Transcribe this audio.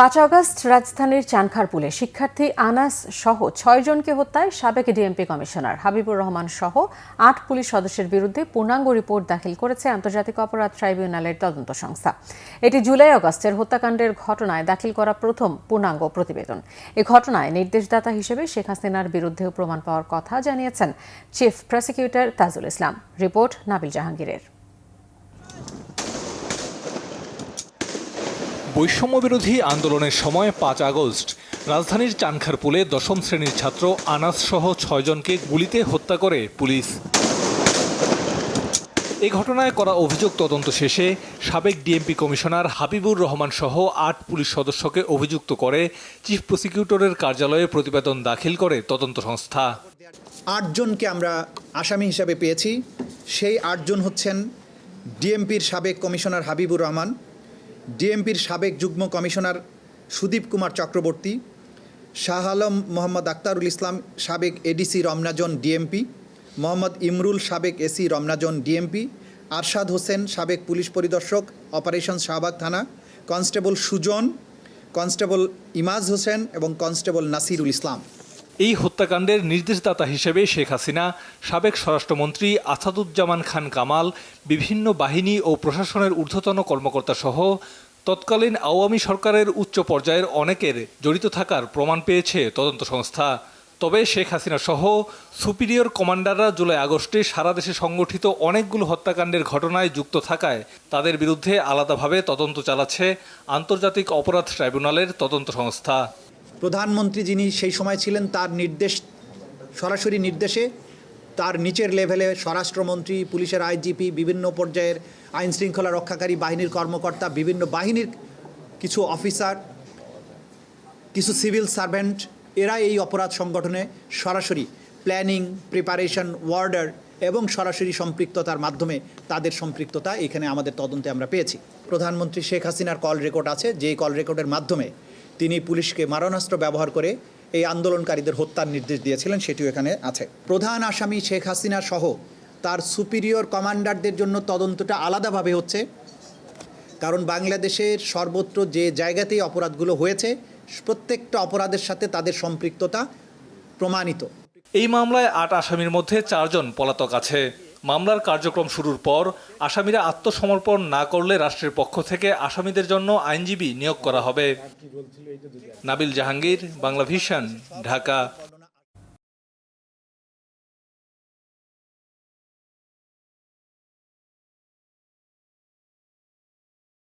৫ August রাজধানীর চানখারপুলে শিক্ষার্থী আনাস সহ ৬ জনকে হত্যায় সাবেক ডিএমপি কমিশনার হাবিবুর রহমান সহ ৮ পুলিশ সদস্যের বিরুদ্ধে পূর্ণাঙ্গ রিপোর্ট দাখিল করেছে আন্তর্জাতিক অপরাধ ট্রাইব্যুনালের তদন্ত সংস্থা। এটি জুলাই আগস্টের হত্যাকাণ্ডের ঘটনায় দাখিল করা প্রথম পূর্ণাঙ্গ প্রতিবেদন। এ ঘটনায় নির্দেশদাতা হিসেবে শেখ হাসিনার বিরুদ্ধেও প্রমাণ পাওয়ার কথা জানিয়েছেন chief prosecutor Tajul Islam. Report Nabil জাহাঙ্গীরের। বৈষম্যবিরোধী আন্দোলনের সময় ৫ আগস্ট রাজধানীর চানখারপুলে দশম শ্রেণীর ছাত্র আনাস সহ ৬ জনকে গুলিতে হত্যা করে পুলিশ। এ ঘটনায় করা অভিযোগ তদন্ত শেষে সাবেক ডিএমপি কমিশনার হাবিবুর রহমান সহ ৮ পুলিশ সদস্যকে অভিযুক্ত করে চিফ প্রসিকিউটরের কার্যালয়ে প্রতিবেদন দাখিল করে তদন্ত সংস্থা। ৮ জনকে আমরা আসামি হিসাবে পেয়েছি। সেই ৮ জন হচ্ছেন ডিএমপির সাবেক কমিশনার হাবিবুর রহমান, ডিএমপির সাবেক যুগ্ম কমিশনার সুদীপ কুমার চক্রবর্তী, শাহ আলম মোহাম্মদ আক্তারুল ইসলাম সাবেক এডিসি রমনাজন ডিএমপি, মোহাম্মদ ইমরুল সাবেক এসি রমনাজন ডিএমপি, আরশাদ হোসেন সাবেক পুলিশ পরিদর্শক অপারেশন শাহবাগ থানা, কনস্টেবল সুজন, কনস্টেবল ইমাজ হোসেন এবং কনস্টেবল নাসিরুল ইসলাম। এই হত্যাকাণ্ডের নির্দেশদাতা হিসেবে শেখ হাসিনা, সাবেক স্বরাষ্ট্রমন্ত্রী আসাদুজ্জামান খান কামাল, বিভিন্ন বাহিনী ও প্রশাসনের ঊর্ধ্বতন কর্মকর্তা সহ তৎকালীন আওয়ামী সরকারের উচ্চ পর্যায়ের অনেকের জড়িত থাকার প্রমাণ পেয়েছে তদন্ত সংস্থা। তবে শেখ হাসিনা সহ সুপিরিয়র কমান্ডাররা জুলাই আগস্টে সারা দেশে সংগঠিত অনেকগুলো হত্যাকাণ্ডের ঘটনায় যুক্ত থাকায় তাদের বিরুদ্ধে আলাদাভাবে তদন্ত চালাচ্ছে আন্তর্জাতিক অপরাধ ট্রাইব্যুনালের তদন্ত সংস্থা। প্রধানমন্ত্রী যিনি সেই সময় ছিলেন, তার সরাসরি নির্দেশে তার নিচের লেভেলে স্বরাষ্ট্রমন্ত্রী, পুলিশের আইজিপি, বিভিন্ন পর্যায়ের আইন শৃঙ্খলা রক্ষাকারী বাহিনীর কর্মকর্তা, বিভিন্ন বাহিনীর কিছু অফিসার, কিছু সিভিল সার্ভেন্ট, এরা এই অপরাধ সংগঠনে সরাসরি প্ল্যানিং, প্রিপারেশন, ওয়ার্ডার এবং সরাসরি সম্পৃক্ততার মাধ্যমে তাদের সম্পৃক্ততা এখানে আমাদের তদন্তে আমরা পেয়েছি। প্রধানমন্ত্রী শেখ হাসিনার কল রেকর্ড আছে, যেই কল রেকর্ডের মাধ্যমে তিনি পুলিশকে মারণাস্ত্র ব্যবহার করে এই আন্দোলনকারীদের হত্যার নির্দেশ দিয়েছিলেন, সেটিও এখানে আছে। প্রধান আসামি শেখ হাসিনা সহ তার সুপিরিয়র কমান্ডারদের জন্য তদন্তটা আলাদাভাবে হচ্ছে, কারণ বাংলাদেশের সর্বত্র যে জায়গাতেই অপরাধগুলো হয়েছে প্রত্যেকটা অপরাধের সাথে তাদের সম্পৃক্ততা প্রমাণিত। এই মামলায় ৮ আসামির মধ্যে ৪ জন পলাতক আছে। মামলার কার্যক্রম শুরুর পর আসামিরা আত্মসমর্পণ না করলে রাষ্ট্রের পক্ষ থেকে আসামিদের জন্য আইনজীবী নিয়োগ করা হবে। নাবিল জাহাঙ্গীর, বাংলা ভিশন, ঢাকা।